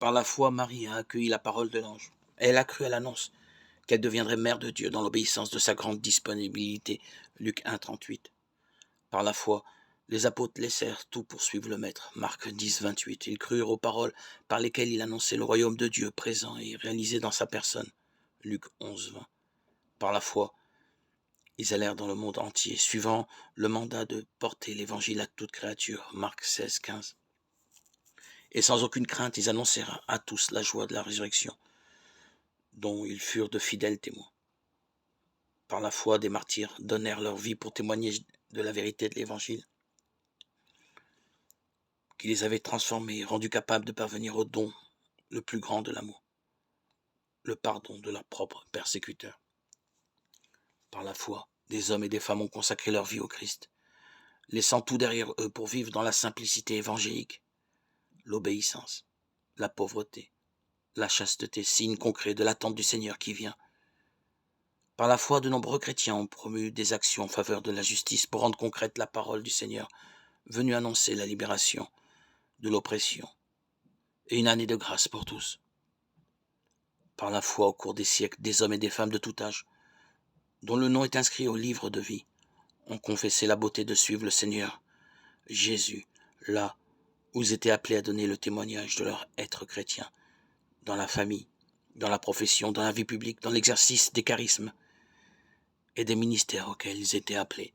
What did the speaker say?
Par la foi, Marie a accueilli la parole de l'ange. Elle a cru à l'annonce qu'elle deviendrait mère de Dieu dans l'obéissance de sa grande disponibilité. Luc 1, 38. Par la foi, les apôtres laissèrent tout pour suivre le Maître. Marc 10, 28. Ils crurent aux paroles par lesquelles il annonçait le royaume de Dieu présent et réalisé dans sa personne. Luc 11, 20. Par la foi, ils allèrent dans le monde entier, suivant le mandat de porter l'évangile à toute créature. Marc 16, 15. Et sans aucune crainte, ils annoncèrent à tous la joie de la résurrection, dont ils furent de fidèles témoins. Par la foi, des martyrs donnèrent leur vie pour témoigner de la vérité de l'évangile, qui les avait transformés et rendus capables de parvenir au don le plus grand de l'amour, le pardon de leurs propres persécuteurs. Par la foi, des hommes et des femmes ont consacré leur vie au Christ, laissant tout derrière eux pour vivre dans la simplicité évangélique, l'obéissance, la pauvreté, la chasteté, signe concret de l'attente du Seigneur qui vient. Par la foi, de nombreux chrétiens ont promu des actions en faveur de la justice pour rendre concrète la parole du Seigneur, venu annoncer la libération de l'oppression et une année de grâce pour tous. Par la foi, au cours des siècles, des hommes et des femmes de tout âge, dont le nom est inscrit au livre de vie, ont confessé la beauté de suivre le Seigneur Jésus, là où ils étaient appelés à donner le témoignage de leur être chrétien, dans la famille, dans la profession, dans la vie publique, dans l'exercice des charismes et des ministères auxquels ils étaient appelés.